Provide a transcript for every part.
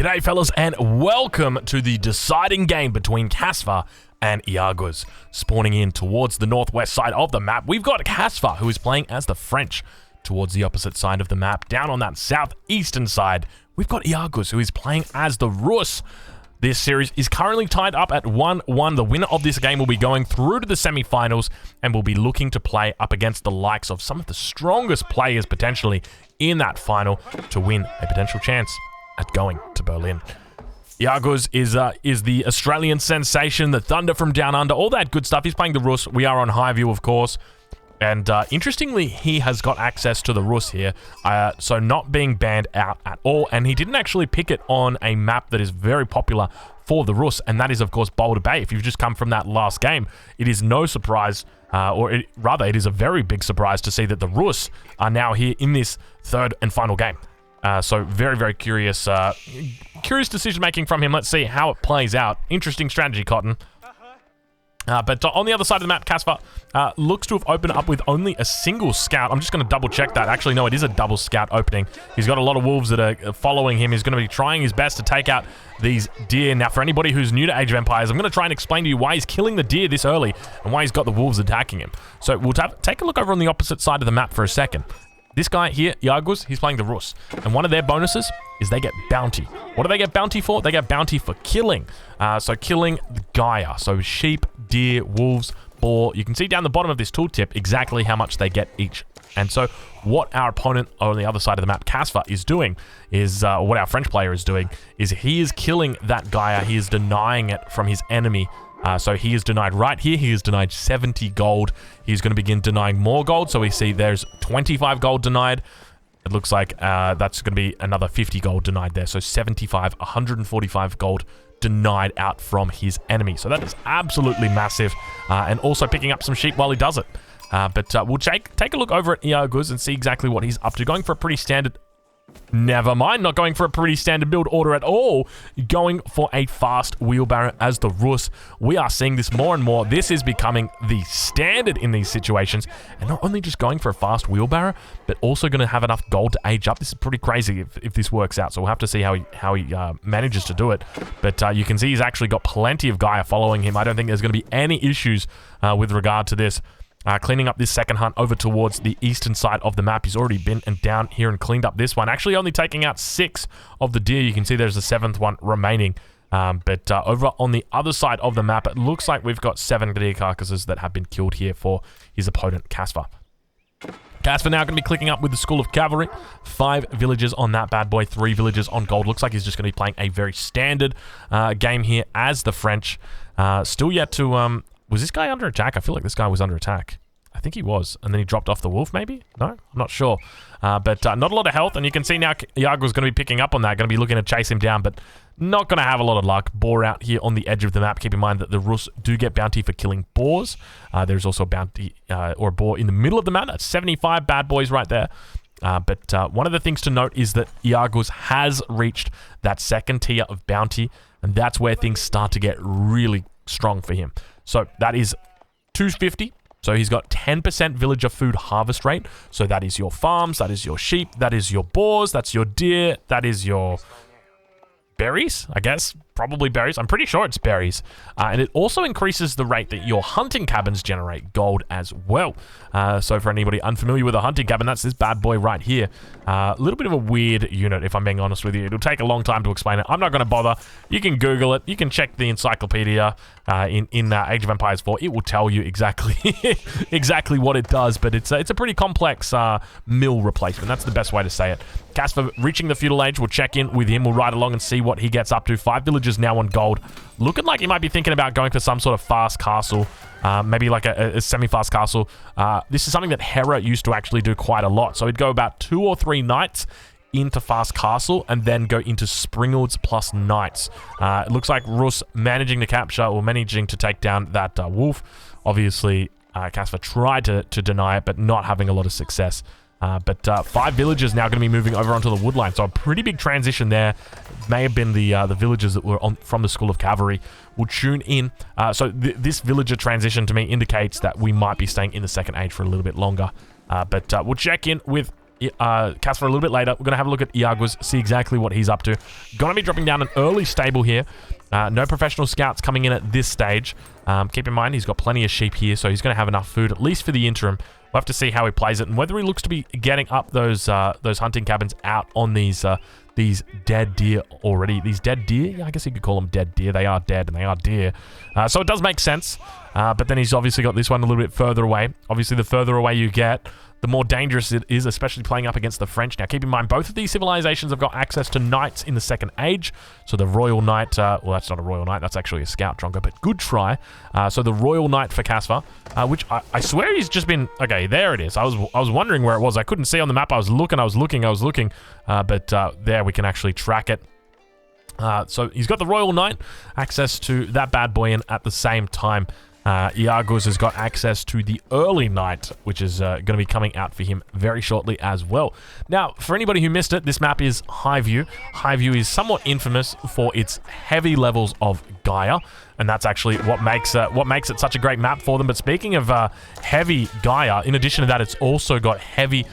G'day fellas, and welcome to the deciding game between Casfa and Iaguz. Spawning in towards the northwest side of the map, we've got Casfa, who is playing as the French. Towards the opposite side of the map, down on that southeastern side, we've got Iaguz, who is playing as the Rus. This series is currently tied up at 1-1. The winner of this game will be going through to the semi-finals and will be looking to play up against the likes of some of the strongest players potentially in that final to win a potential chance at going to Berlin. Iaguz is the Australian sensation, the Thunder from Down Under, all that good stuff. He's playing the Rus. We are on high view, of course. And interestingly, he has got access to the Rus here, so not being banned out at all. And he didn't actually pick it on a map that is very popular for the Rus, and that is, of course, Boulder Bay. If you've just come from that last game, it is no surprise, rather, it is a very big surprise to see that the Rus are now here in this third and final game. So very, very curious decision-making from him. Let's see how it plays out. Interesting strategy, Cotton. But on the other side of the map, Casfa looks to have opened up with only a single scout. I'm just going to double-check that. Actually, no, it is a double scout opening. He's got a lot of wolves that are following him. He's going to be trying his best to take out these deer. Now, for anybody who's new to Age of Empires, I'm going to try and explain to you why he's killing the deer this early and why he's got the wolves attacking him. So we'll take a look over on the opposite side of the map for a second. This guy here, Iaguz, he's playing the Rus. And one of their bonuses is they get bounty. What do they get bounty for? They get bounty for killing. So killing the Gaia. So sheep, deer, wolves, boar. You can see down the bottom of this tooltip exactly how much they get each. And so what our opponent on the other side of the map, Casfa, is doing is, or what our French player is doing, is he is killing that Gaia. He is denying it from his enemy. So he is denied right here. He is denied 70 gold. He's going to begin denying more gold. So we see there's 25 gold denied. It looks like that's going to be another 50 gold denied there. So 75, 145 gold denied out from his enemy. So that is absolutely massive. And also picking up some sheep while he does it. But we'll take a look over at Iaguz and see exactly what he's up to. Going for a pretty standard... Never mind, not going for a pretty standard build order at all. Going for a fast wheelbarrow as the Rus. We are seeing this more and more. This is becoming the standard in these situations. And not only just going for a fast wheelbarrow, but also going to have enough gold to age up. This is pretty crazy if this works out. So we'll have to see how he manages to do it. But you can see he's actually got plenty of Gaia following him. I don't think there's going to be any issues with regard to this. Cleaning up this second hunt over towards the eastern side of the map. He's already been and down here and cleaned up this one. Actually only taking out 6 of the deer. You can see there's a 7th one remaining. But over on the other side of the map, it looks like we've got 7 deer carcasses that have been killed here for his opponent, Casfa. Casfa now going to be clicking up with the School of Cavalry. 5 villagers on that bad boy, 3 villagers on gold. Looks like he's just going to be playing a very standard game here as the French. Still yet to... was this guy under attack? I feel like this guy was under attack. I think he was. And then he dropped off the wolf, maybe? No? I'm not sure. But not a lot of health. And you can see now Iaguz's going to be picking up on that. Going to be looking to chase him down, but not going to have a lot of luck. Boar out here on the edge of the map. Keep in mind that the Rus do get bounty for killing boars. There's also a bounty or a boar in the middle of the map. That's 75 bad boys right there. But one of the things to note is that Iaguz has reached that second tier of bounty. And that's where things start to get really strong for him. So that is 250. So he's got 10% villager food harvest rate. So that is your farms, that is your sheep, that is your boars, that's your deer, that is your berries, I guess. Probably berries. I'm pretty sure it's berries. And it also increases the rate that your hunting cabins generate gold as well. So for anybody unfamiliar with a hunting cabin, that's this bad boy right here. A little bit of a weird unit, if I'm being honest with you. It'll take a long time to explain it. I'm not going to bother. You can Google it. You can check the encyclopedia in Age of Empires 4. It will tell you exactly exactly what it does. But it's a pretty complex mill replacement. That's the best way to say it. Casfa reaching the feudal age. We'll check in with him. We'll ride along and see what he gets up to. 5 villagers now on gold. Looking like he might be thinking about going for some sort of fast castle. Maybe like a semi-fast castle. This is something that Hera used to actually do quite a lot. So he'd go about 2 or 3 nights into fast castle and then go into Springalds plus knights. It looks like Rus managing to capture or managing to take down that wolf. Obviously, Casfa tried to deny it, but not having a lot of success. But 5 villagers now going to be moving over onto the woodline. So a pretty big transition there. May have been the villagers that were from the School of Cavalry. We'll tune in. So this villager transition to me indicates that we might be staying in the second age for a little bit longer. But we'll check in with Casper a little bit later. We're going to have a look at Iaguas, see exactly what he's up to. Going to be dropping down an early stable here. No professional scouts coming in at this stage. Keep in mind, he's got plenty of sheep here, so he's going to have enough food, at least for the interim. We'll have to see how he plays it and whether he looks to be getting up those hunting cabins out on these dead deer already. These dead deer? Yeah, I guess you could call them dead deer. They are dead and they are deer. So it does make sense. But then he's obviously got this one a little bit further away. Obviously, the further away you get, the more dangerous it is, especially playing up against the French. Now, keep in mind, both of these civilizations have got access to knights in the Second Age. So the Royal Knight, well, that's not a Royal Knight, that's actually a Scout Drongo, but good try. So the Royal Knight for Casper, which I swear he's just been... Okay, there it is. I was wondering where it was. I couldn't see on the map. I was looking, but there we can actually track it. So he's got the Royal Knight, access to that bad boy, and at the same time, Iaguas has got access to the early night, which is going to be coming out for him very shortly as well. Now, for anybody who missed it, this map is Highview. Highview is somewhat infamous for its heavy levels of Gaia, and that's actually what makes it such a great map for them. But speaking of heavy Gaia, in addition to that, it's also got heavy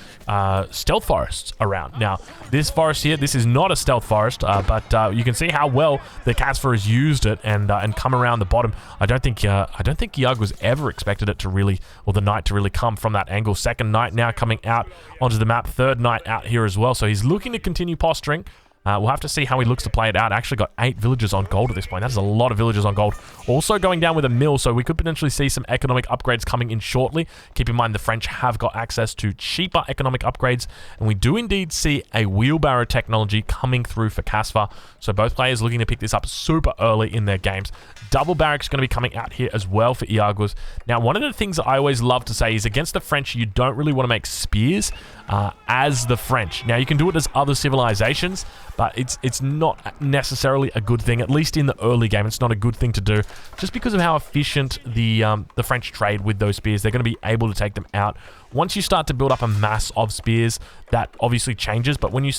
stealth forests around. Now, this forest here, this is not a stealth forest, but you can see how well the Casper has used it and come around the bottom. I don't think Iaguas ever expected it to really, or the knight to really come from that angle. Second knight now coming out onto the map. Third knight out here as well. So he's looking to continue posturing. We'll have to see how he looks to play it out. Actually got 8 villagers on gold at this point. That is a lot of villagers on gold. Also going down with a mill, so we could potentially see some economic upgrades coming in shortly. Keep in mind the French have got access to cheaper economic upgrades, and we do indeed see a wheelbarrow technology coming through for Casper. So both players looking to pick this up super early in their games. Double barracks going to be coming out here as well for Iaguas. Now, one of the things that I always love to say is against the French, you don't really want to make spears as the French. Now, you can do it as other civilizations, but it's not necessarily a good thing. At least in the early game, it's not a good thing to do, just because of how efficient the French trade with those spears. They're going to be able to take them out. Once you start to build up a mass of spears, that obviously changes. But when you're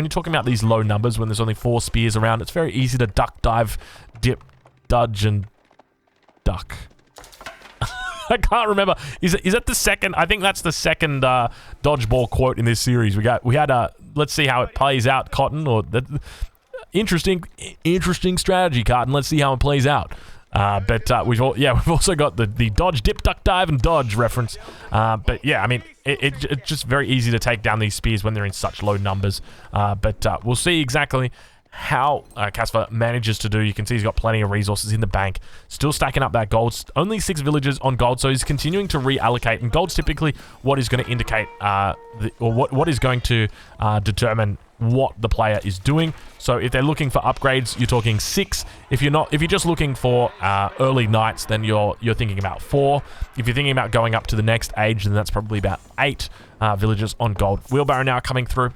talking about these low numbers, when there's only 4 spears around, it's very easy to duck, dive, dip, dodge, and duck. I can't remember. Is that the second? I think that's the second dodgeball quote in this series. We had let's see how it plays out, Cotton. Or interesting strategy, Cotton. Let's see how it plays out. But we've also got the dodge, dip, duck, dive, and dodge reference. But yeah, I mean, it's just very easy to take down these spears when they're in such low numbers. But we'll see exactly how Casper manages to do. You can see he's got plenty of resources in the bank, still stacking up that gold. Only 6 villagers on gold, so he's continuing to reallocate, and gold's typically what is going to indicate what is going to determine what the player is doing. So if they're looking for upgrades, you're talking 6. If you're just looking for early knights, then you're thinking about 4. If you're thinking about going up to the next age, then that's probably about 8 villagers on gold. Wheelbarrow now coming through.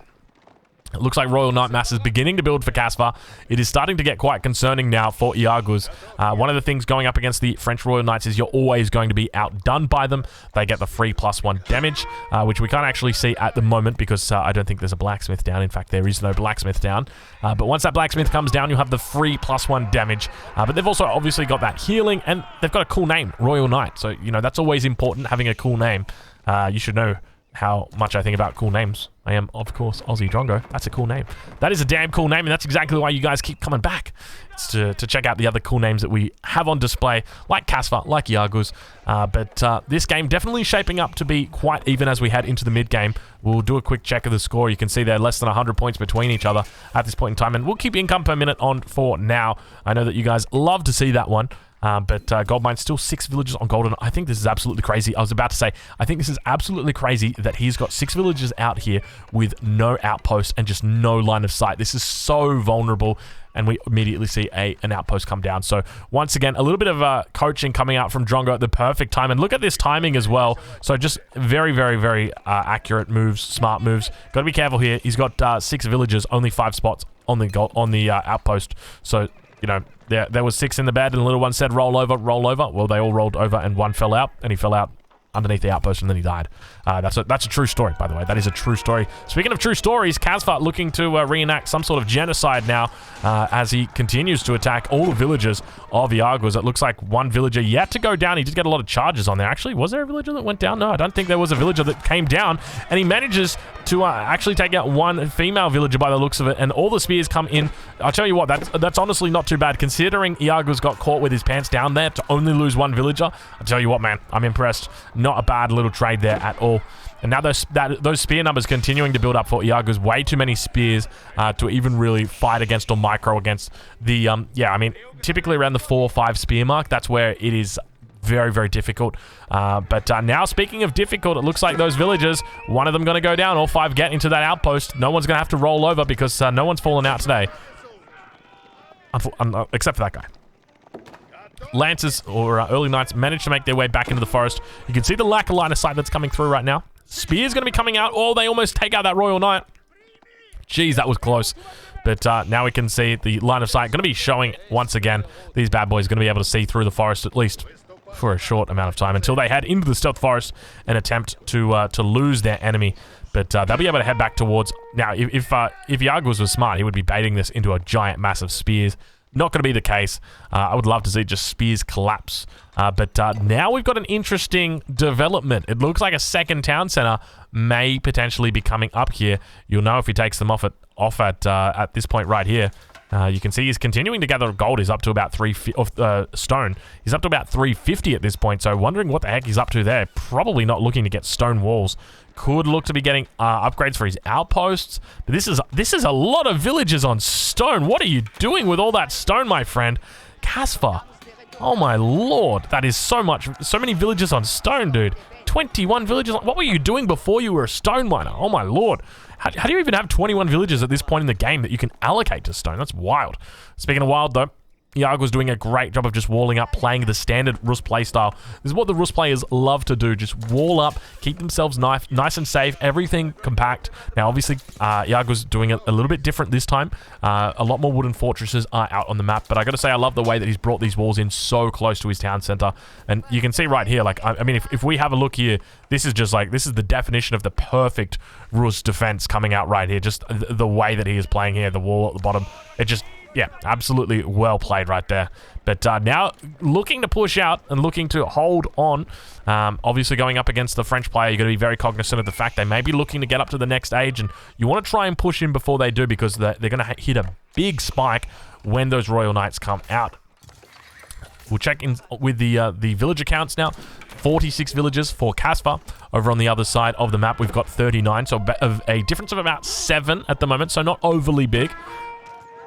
It looks like Royal Knight Mass is beginning to build for Casper. It is starting to get quite concerning now for Iaguas. One of the things going up against the French Royal Knights is you're always going to be outdone by them. They get the free +1 damage, which we can't actually see at the moment because I don't think there's a blacksmith down. In fact, there is no blacksmith down. But once that blacksmith comes down, you'll have the free +1 damage. But they've also obviously got that healing, and they've got a cool name, Royal Knight. So, you know, that's always important, having a cool name. You should know how much I think about cool names. I am, of course, Aussie Drongo. That's a cool name. That is a damn cool name, and that's exactly why you guys keep coming back. It's to check out the other cool names that we have on display, like Casper, like Iaguas. But this game definitely shaping up to be quite even as we head into the mid-game. We'll do a quick check of the score. You can see they're less than 100 points between each other at this point in time, and we'll keep income per minute on for now. I know that you guys love to see that one. But Goldmine's still 6 villagers on gold, and I think this is absolutely crazy. I was about to say, I think this is absolutely crazy that he's got 6 villagers out here with no outpost and just no line of sight. This is so vulnerable, and we immediately see an outpost come down. So once again, a little bit of coaching coming out from Drongo at the perfect time, and look at this timing as well. So just very, very, very accurate moves, smart moves. Got to be careful here. He's got 6 villagers, only 5 spots on the outpost. So, you know, there was 6 in the bed, and the little one said, roll over, roll over. Well, they all rolled over, and one fell out, and he fell out underneath the outpost, and then he died. That's a true story, by the way. That is a true story. Speaking of true stories, Casva looking to reenact some sort of genocide now as he continues to attack all the villagers of Iagwas. It looks like one villager yet to go down. He did get a lot of charges on there. Actually, was there a villager that went down? No, I don't think there was a villager that came down, and he manages to actually take out one female villager by the looks of it, and all the spears come in. I'll tell you what, that's honestly not too bad, considering Iagwas got caught with his pants down there to only lose one villager. I'll tell you what, man, I'm impressed. Not a bad little trade there at all. And now those spear numbers continuing to build up for Iagwas. Way too many spears to even really fight against or micro against the, yeah, I mean, typically around the 4 or 5 spear mark, that's where it is very, very difficult. But now, speaking of difficult, it looks like those villagers, one of them going to go down, all 5 get into that outpost. No one's going to have to roll over because no one's fallen out today. Except for that guy. Lancers or early knights managed to make their way back into the forest. You can see the lack of line of sight that's coming through right now. Spear's going to be coming out. Oh, they almost take out that royal knight. Jeez, that was close. But now we can see the line of sight going to be showing once again. These bad boys are going to be able to see through the forest, at least for a short amount of time, until they head into the stealth forest and attempt to lose their enemy. But they'll be able to head back towards... Now, if Iagwas was smart, he would be baiting this into a giant, massive spears. Not going to be the case. I would love to see just spears collapse. But now we've got an interesting development. It looks like a second town center may potentially be coming up here. You'll know if he takes them off at this point right here. You can see he's continuing to gather gold. He's up to about stone. He's up to about 350 at this point. So wondering what the heck he's up to there. Probably not looking to get stone walls. Could look to be getting upgrades for his outposts. But this is a lot of villages on stone. What are you doing with all that stone, my friend? Casva. Oh my lord. That is so many villages on stone, dude. 21 villages. What were you doing before you were a stone miner? Oh my lord. How do you even have 21 villages at this point in the game that you can allocate to stone? That's wild. Speaking of wild, though, Iagwa's doing a great job of just walling up, playing the standard Rus playstyle. This is what the Rus players love to do. Just wall up, keep themselves nice and safe, everything compact. Now, obviously, Iagwa's doing it a little bit different this time. A lot more wooden fortresses are out on the map, but I gotta say, I love the way that he's brought these walls in so close to his town center. And you can see right here, like, I mean, if we have a look here, this is the definition of the perfect Rus defense coming out right here. Just the way that he is playing here, the wall at the bottom, it just... Yeah, absolutely well played right there. But now looking to push out and looking to hold on. Obviously going up against the French player, you've got to be very cognizant of the fact they may be looking to get up to the next age, and you want to try and push in before they do, because they're going to hit a big spike when those Royal Knights come out. We'll check in with the villager counts now. 46 villagers for Casva. Over on the other side of the map, we've got 39, so a difference of about 7 at the moment, so not overly big.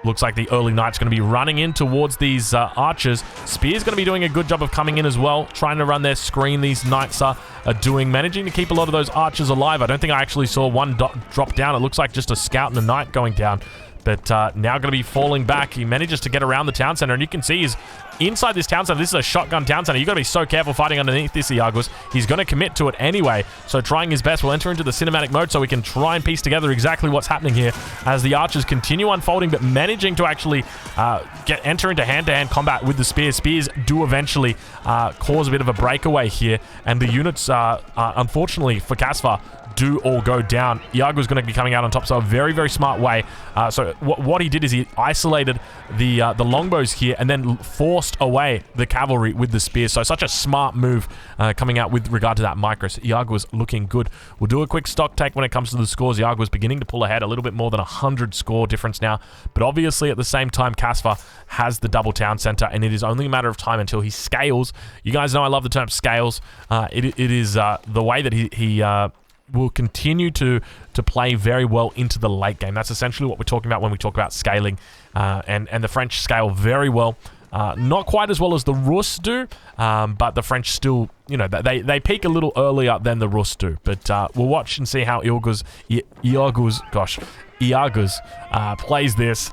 Looks like the early knight's going to be running in towards these archers. Spear's going to be doing a good job of coming in as well, trying to run their screen. These knights are doing, managing to keep a lot of those archers alive. I don't think I actually saw one drop down. It looks like just a scout and a knight going down. But now going to be falling back. He manages to get around the town center, and you can see he's inside this town center. This is a shotgun town center. You've got to be so careful fighting underneath this, Iagwas. He's going to commit to it anyway, so trying his best. We'll enter into the cinematic mode so we can try and piece together exactly what's happening here as the archers continue unfolding, but managing to actually enter into hand-to-hand combat with the spears. Spears do eventually cause a bit of a breakaway here, and the units, unfortunately for Casva, do all go down. Iagwa's going to be coming out on top, so a very, very smart way. So what he did is he isolated the longbows here and then forced away the cavalry with the spears. So such a smart move coming out with regard to that micros. Iagwa's looking good. We'll do a quick stock take when it comes to the scores. Iagwa's beginning to pull ahead, a little bit more than 100 score difference now. But obviously at the same time, Casva has the double town center, and it is only a matter of time until he scales. You guys know I love the term scales. It is the way that he will continue to play very well into the late game. That's essentially what we're talking about when we talk about scaling, and the French scale very well. Not quite as well as the Rus do, but the French still, you know, they peak a little earlier than the Rus do. But we'll watch and see how Iagwas plays this.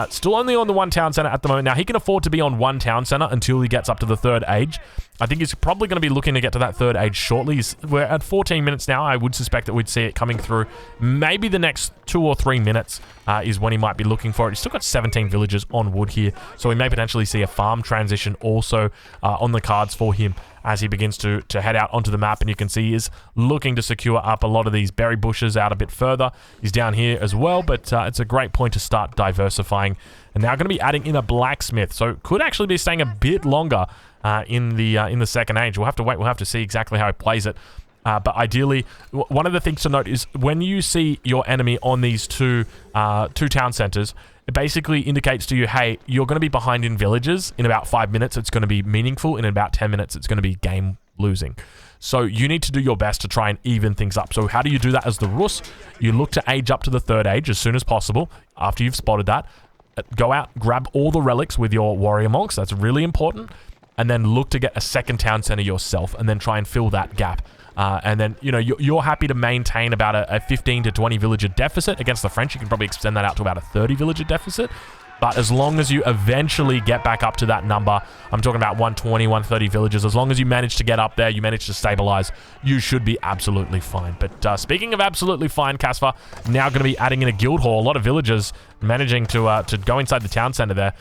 Still only on the one town center at the moment. Now, he can afford to be on one town center until he gets up to the 3rd age. I think he's probably going to be looking to get to that third age shortly. We're at 14 minutes now. I would suspect that we'd see it coming through. Maybe the next 2 or 3 minutes is when he might be looking for it. He's still got 17 villagers on wood here, so we may potentially see a farm transition also on the cards for him as he begins to head out onto the map. And you can see he is looking to secure up a lot of these berry bushes out a bit further. He's down here as well, but it's a great point to start diversifying. And now going to be adding in a blacksmith, so could actually be staying a bit longer in the second age. We'll have to wait. We'll have to see exactly how he plays it. But ideally, one of the things to note is when you see your enemy on these two town centers, it basically indicates to you, hey, you're going to be behind in villages. In about 5 minutes, it's going to be meaningful. In about 10 minutes, it's going to be game losing. So you need to do your best to try and even things up. So how do you do that as the Rus? You look to age up to the third age as soon as possible after you've spotted that. Go out, grab all the relics with your warrior monks. That's really important. And then look to get a second town center yourself and then try and fill that gap. And then, you know, you're happy to maintain about a 15 to 20 villager deficit against the French. You can probably extend that out to about a 30 villager deficit. But as long as you eventually get back up to that number, I'm talking about 120, 130 villagers, as long as you manage to get up there, you manage to stabilize, you should be absolutely fine. But speaking of absolutely fine, Caspar, now going to be adding in a guild hall. A lot of villagers managing to go inside the town center there.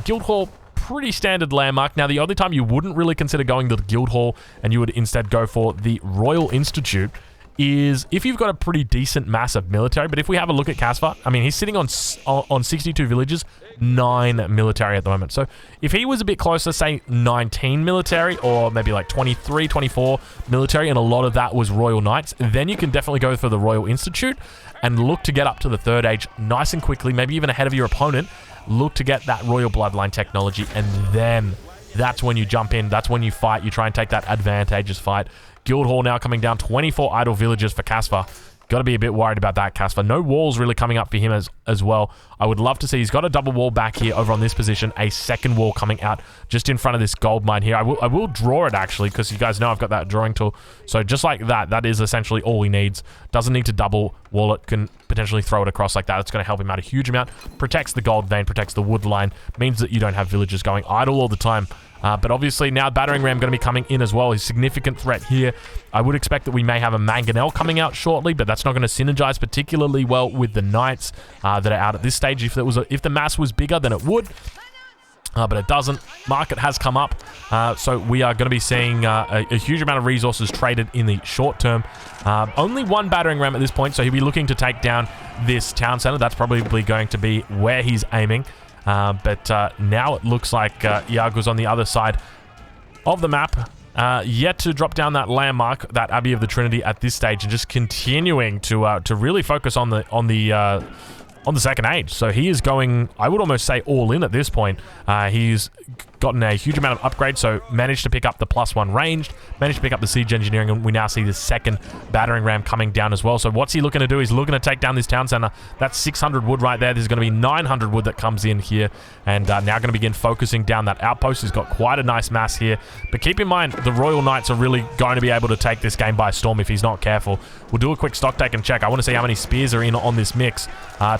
Guild hall, pretty standard landmark. Now, the only time you wouldn't really consider going to the guild hall and you would instead go for the Royal Institute is if you've got a pretty decent mass of military. But if we have a look at Caspar, I mean, he's sitting on 62 villages, 9 military at the moment. So if he was a bit closer, say 19 military or maybe like 23, 24 military, and a lot of that was Royal Knights, then you can definitely go for the Royal Institute and look to get up to the third age nice and quickly, maybe even ahead of your opponent. Look to get that Royal Bloodline technology, and then that's when you jump in. That's when you fight. You try and take that advantageous fight. Guildhall now coming down, 24 idle villagers for Caspar. Got to be a bit worried about that, Caspar. No walls really coming up for him as well. I would love to see, he's got a double wall back here over on this position, a second wall coming out just in front of this gold mine here. I will draw it actually, because you guys know I've got that drawing tool. So just like that, that is essentially all he needs. Doesn't need to double wall it, can potentially throw it across like that. It's going to help him out a huge amount. Protects the gold vein, protects the wood line, means that you don't have villagers going idle all the time. But obviously now battering ram going to be coming in as well. He's a significant threat here. I would expect that we may have a mangonel coming out shortly, but that's not going to synergize particularly well with the knights that are out at this stage. If the mass was bigger, then it would. But it doesn't. Market has come up, so we are going to be seeing a huge amount of resources traded in the short term. Only one battering ram at this point, so he'll be looking to take down this town center. That's probably going to be where he's aiming. But now it looks like Iago's on the other side of the map, yet to drop down that landmark, that Abbey of the Trinity at this stage, and just continuing to really focus on the second age. So he is going, I would almost say, all in at this point. He's gotten a huge amount of upgrades, so managed to pick up the +1 ranged, managed to pick up the siege engineering, and we now see the second battering ram coming down as well. So what's he looking to do? He's looking to take down this town center. That's 600 wood right there. There's going to be 900 wood that comes in here, and now going to begin focusing down that outpost. He's got quite a nice mass here, but keep in mind, the Royal Knights are really going to be able to take this game by storm if he's not careful. We'll do a quick stock take and check. I want to see how many spears are in on this mix.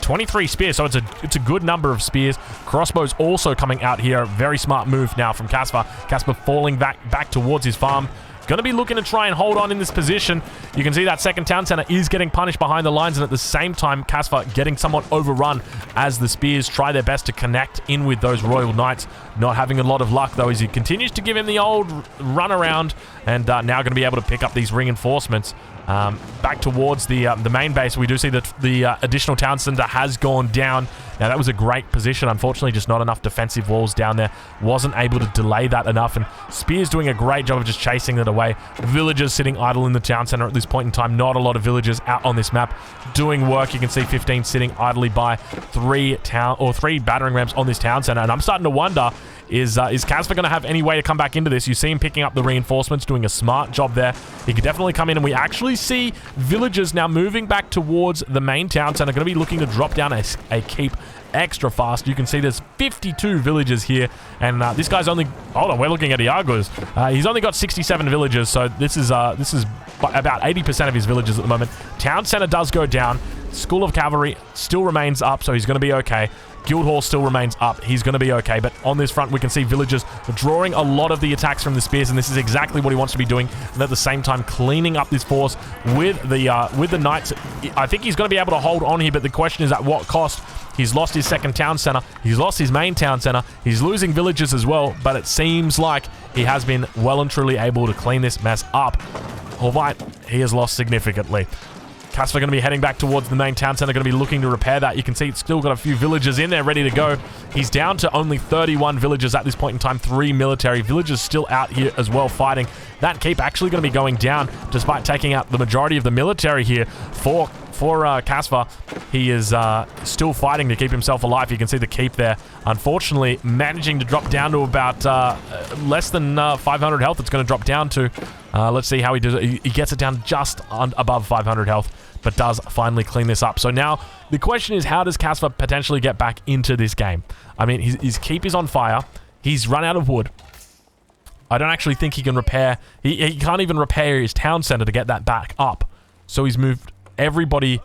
23 spears, so it's a good number of spears. Crossbows also coming out here. Very smart move now from Caspar. Caspar falling back towards his farm. Going to be looking to try and hold on in this position. You can see that second town center is getting punished behind the lines, and at the same time, Caspar getting somewhat overrun as the spears try their best to connect in with those Royal Knights. Not having a lot of luck, though, as he continues to give him the old run around, and now going to be able to pick up these reinforcements. Back towards the main base, we do see that the additional town center has gone down. Now, that was a great position. Unfortunately, just not enough defensive walls down there. Wasn't able to delay that enough, and Spear's doing a great job of just chasing it away. Villagers sitting idle in the town center at this point in time. Not a lot of villagers out on this map doing work. You can see 15 sitting idly by, 3 battering rams on this town center, and I'm starting to wonder, is Caspar going to have any way to come back into this? You see him picking up the reinforcements, doing a smart job there. He could definitely come in, and we actually see villagers now moving back towards the main town center, going to be looking to drop down a keep extra fast. You can see there's 52 villagers here, and this guy's only, hold on, we're looking at Iago's. He's only got 67 villagers, so this is about 80% of his villagers at the moment. Town center does go down. School of Cavalry still remains up, so he's going to be okay. Guildhall still remains up. He's going to be okay. But on this front, we can see villagers drawing a lot of the attacks from the spears, and this is exactly what he wants to be doing. And at the same time, cleaning up this force with the knights. I think he's going to be able to hold on here, but the question is at what cost? He's lost his second town center. He's lost his main town center. He's losing villagers as well, but it seems like he has been well and truly able to clean this mess up. Albeit, he has lost significantly. Cassva going to be heading back towards the main town center, going to be looking to repair that. You can see it's still got a few villagers in there ready to go. He's down to only 31 villagers at this point in time, 3 military. Villagers still out here as well fighting. That keep actually going to be going down despite taking out the majority of the military here for Cassva. He is still fighting to keep himself alive. You can see the keep there. Unfortunately, managing to drop down to about less than 500 health. It's going to drop down to. Let's see how he does it. He gets it down just above 500 health, but does finally clean this up. So now the question is, how does Cassva potentially get back into this game? I mean, his keep is on fire. He's run out of wood. I don't actually think he can repair. He can't even repair his town center to get that back up. So he's moved everybody.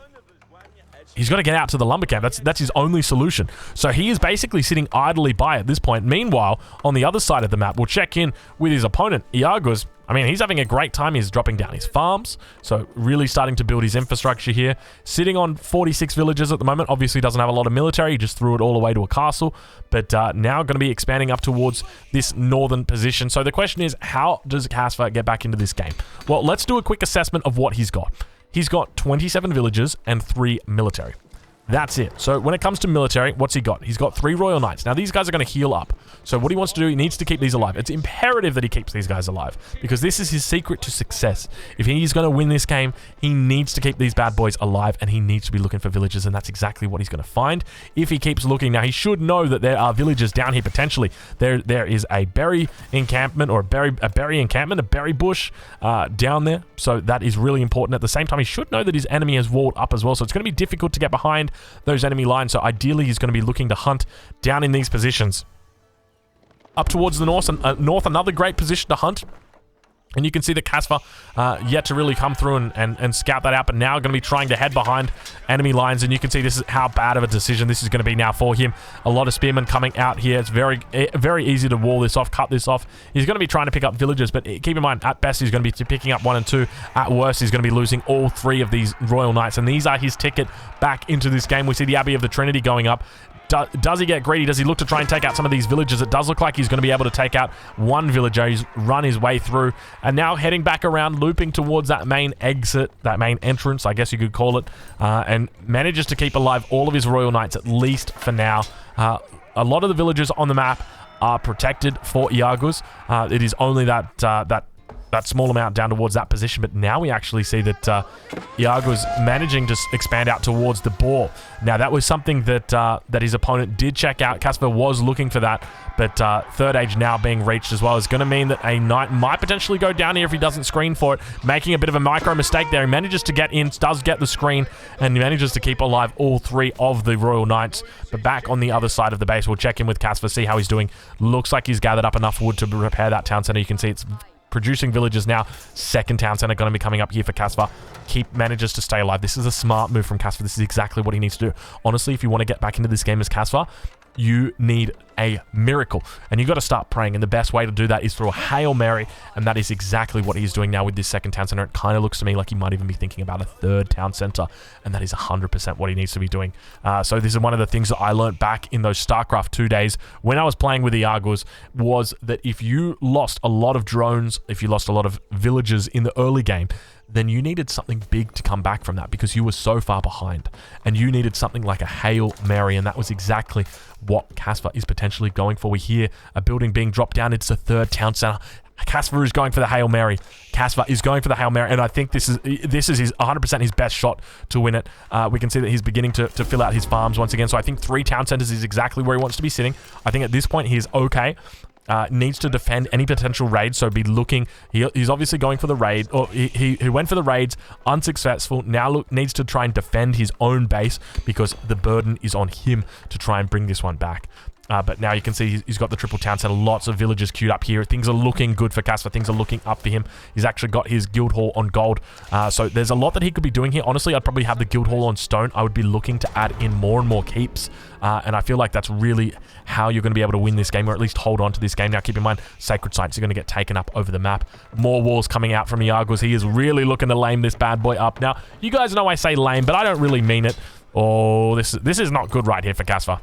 He's got to get out to the lumber camp. That's his only solution. So he is basically sitting idly by at this point. Meanwhile, on the other side of the map, we'll check in with his opponent, Iaguz. I mean, he's having a great time. He's dropping down his farms. So really starting to build his infrastructure here. Sitting on 46 villages at the moment. Obviously doesn't have a lot of military. He just threw it all away to a castle. But now going to be expanding up towards this northern position. So the question is, how does Cassva get back into this game? Well, let's do a quick assessment of what he's got. He's got 27 villages and 3 military. That's it. So when it comes to military, what's he got? He's got 3 Royal Knights. Now, these guys are going to heal up. So what he wants to do, he needs to keep these alive. It's imperative that he keeps these guys alive because this is his secret to success. If he's going to win this game, he needs to keep these bad boys alive and he needs to be looking for villages, and that's exactly what he's going to find if he keeps looking. Now, he should know that there are villages down here potentially. There is a berry encampment or a berry bush down there. So that is really important. At the same time, he should know that his enemy has walled up as well. So it's going to be difficult to get behind those enemy lines. So ideally, he's going to be looking to hunt down in these positions. Up towards the north, another great position to hunt. And you can see that Cassva yet to really come through and scout that out, but now going to be trying to head behind enemy lines. And you can see this is how bad of a decision this is going to be now for him. A lot of spearmen coming out here. It's very easy to wall this off, cut this off. He's going to be trying to pick up villagers, but keep in mind, at best, he's going to be picking up 1 and 2. At worst, he's going to be losing all 3 of these Royal Knights, and these are his ticket back into this game. We see the Abbey of the Trinity going up. Does he get greedy? Does he look to try and take out some of these villagers? It does look like he's going to be able to take out 1 villager. He's run his way through and now heading back around, looping towards that main exit, that main entrance, I guess you could call it, and manages to keep alive all of his Royal Knights, at least for now. A lot of the villagers on the map are protected for Iaguz. It is only that small amount down towards that position, but now we actually see that Iago's managing to expand out towards the ball. Now, that was something that his opponent did check out. Cassva was looking for that, but third age now being reached as well is going to mean that a knight might potentially go down here if he doesn't screen for it, making a bit of a micro mistake there. He manages to get in, does get the screen, and manages to keep alive all 3 of the Royal Knights. But back on the other side of the base, we'll check in with Cassva, see how he's doing. Looks like he's gathered up enough wood to repair that town center. You can see it's producing villagers now. Second town center going to be coming up here for Cassva. Keep manages to stay alive. This is a smart move from Cassva. This is exactly what he needs to do. Honestly, if you want to get back into this game as Cassva, you need a miracle, and you got to start praying, and the best way to do that is through a Hail Mary, and that is exactly what he's doing now with this second town center. It kind of looks to me like he might even be thinking about a third town center, and that is 100% what he needs to be doing. So this is one of the things that I learned back in those StarCraft 2 days when I was playing with the Iaguz, was that if you lost a lot of drones, if you lost a lot of villagers in the early game, then you needed something big to come back from that because you were so far behind, and you needed something like a Hail Mary, and that was exactly what Cassva is potentially going for. We hear a building being dropped down. It's a third town center. Cassva is going for the Hail Mary. Cassva is going for the Hail Mary, and I think this is his 100% his best shot to win it. We can see that he's beginning to fill out his farms once again. So I think 3 town centers is exactly where he wants to be sitting. I think at this point he's okay. Needs to defend any potential raids, so be looking. He's obviously going for the raid, or he went for the raids, unsuccessful. Now needs to try and defend his own base because the burden is on him to try and bring this one back. But now you can see he's got the triple town center, lots of villagers queued up here. Things are looking good for Casper. Things are looking up for him. He's actually got his guild hall on gold. So there's a lot that he could be doing here. Honestly, I'd probably have the guild hall on stone. I would be looking to add in more and more keeps. And I feel like that's really how you're going to be able to win this game, or at least hold on to this game. Now, keep in mind, sacred sites are going to get taken up over the map. More walls coming out from Iagos. He is really looking to lame this bad boy up. Now, you guys know I say lame, but I don't really mean it. Oh, this is not good right here for Casper.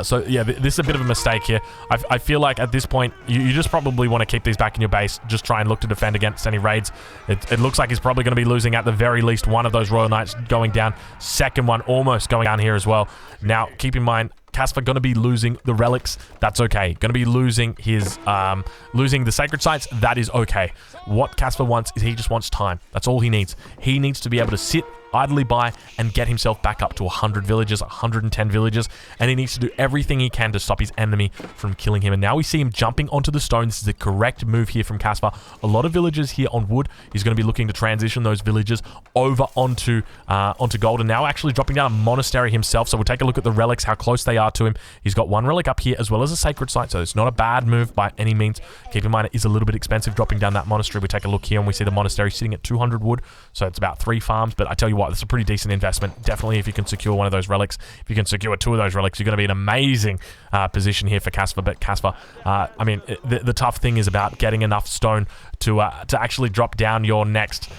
So yeah, this is a bit of a mistake here. I feel like at this point, you just probably want to keep these back in your base. Just try and look to defend against any raids. It looks like he's probably going to be losing at the very least one of those Royal Knights going down. Second one almost going down here as well. Now, keep in mind, Casper going to be losing the relics. That's okay. Going to be losing his, losing the sacred sites. That is okay. What Casper wants is he just wants time. That's all he needs. He needs to be able to sit idly by and get himself back up to 100 villages, 110 villages, and he needs to do everything he can to stop his enemy from killing him. And now we see him jumping onto the stone. This is the correct move here from Casper. A lot of villagers here on wood. He's going to be looking to transition those villagers over onto gold, and now actually dropping down a monastery himself. So we'll take a look at the relics, how close they are to him. He's got one relic up here as well as a sacred site, so it's not a bad move by any means. Keep in mind, it is a little bit expensive dropping down that monastery. We take a look here and we see the monastery sitting at 200 wood, so it's about 3 farms, but I tell you what, it's a pretty decent investment. Definitely if you can secure one of those relics. If you can secure 2 of those relics, you're going to be in an amazing position here for Casper. But Casper, I mean, the tough thing is about getting enough stone to actually drop down your next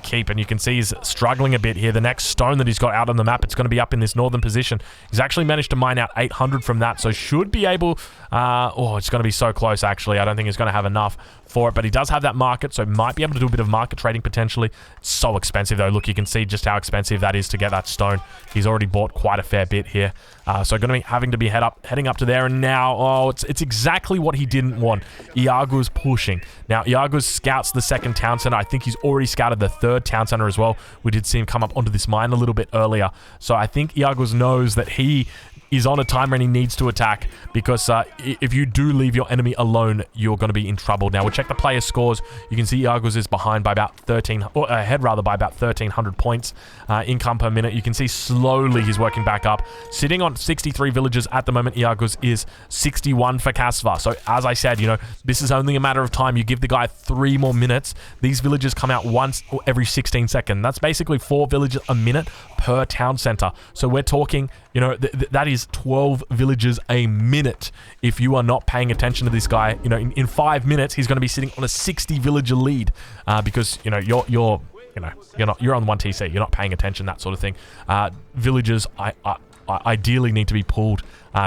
keep, and you can see he's struggling a bit here. The next stone that he's got out on the map, it's going to be up in this northern position. He's actually managed to mine out 800 from that, so should be able, it's going to be so close actually. I don't think he's going to have enough for it, but he does have that market, so might be able to do a bit of market trading potentially. It's so expensive though. Look, you can see just how expensive that is to get that stone. He's already bought quite a fair bit here, so going to be having to be heading up to there. And now, it's exactly what he didn't want. Iagos pushing. Now Iagos scouts the second town center. I think he's already scouted the third town center as well. We did see him come up onto this mine a little bit earlier, so I think Iagos knows that he is on a timer and he needs to attack, because if you do leave your enemy alone, you're going to be in trouble. Now we'll check the player scores. You can see Iagos is behind by about 13, or ahead rather by about 1,300 points income per minute. You can see slowly he's working back up, sitting on 63 villagers at the moment. Iagos is 61 for Casper. So as I said, you know, this is only a matter of time. You give the guy 3 more minutes. These villagers come out once every 16 seconds. That's basically 4 villagers a minute per town center. So we're talking, you know, that is 12 villagers a minute. If you are not paying attention to this guy, you know, in 5 minutes he's going to be sitting on a 60 villager lead, because you know you're on 1 TC, you're not paying attention, that sort of thing. Villagers ideally need to be pulled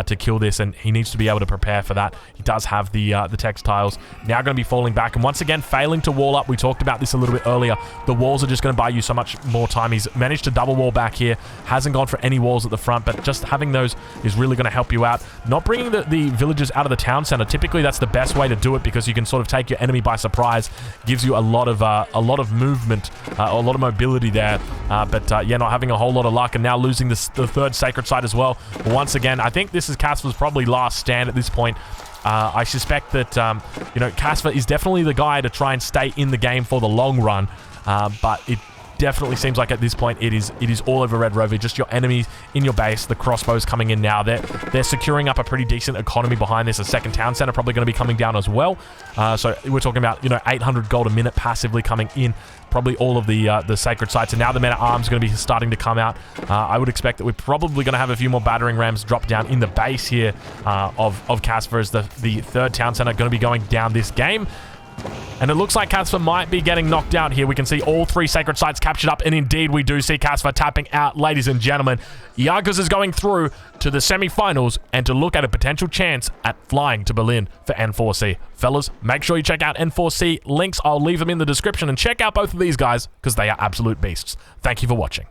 to kill this, and he needs to be able to prepare for that. He does have the textiles. Now going to be falling back, and once again failing to wall up. We talked about this a little bit earlier. The walls are just going to buy you so much more time. He's managed to double wall back here. Hasn't gone for any walls at the front, but just having those is really going to help you out. Not bringing the villagers out of the town center. Typically that's the best way to do it, because you can sort of take your enemy by surprise. Gives you a lot of movement, a lot of mobility there. Yeah, not having a whole lot of luck, and now losing the third sacred site as well. Once again, I think this is Casper's probably last stand at this point. I suspect that, you know, Casper is definitely the guy to try and stay in the game for the long run, but it definitely seems like at this point it is all over Red Rover. Just your enemies in your base, the crossbows coming in now. They're securing up a pretty decent economy behind this. A second town center probably going to be coming down as well. So we're talking about, you know, 800 gold a minute passively coming in. Probably all of the sacred sites, and now the men-at-arms going to be starting to come out. I would expect that we're probably going to have a few more battering rams drop down in the base here of Casper, as the third town center going to be going down this game. And it looks like Casper might be getting knocked out here. We can see all 3 sacred sites captured up, and indeed we do see Casper tapping out. Ladies and gentlemen, Iagos is going through to the semi-finals and to look at a potential chance at flying to Berlin for N4C. Fellas, make sure you check out N4C. Links, I'll leave them in the description, and check out both of these guys because they are absolute beasts. Thank you for watching.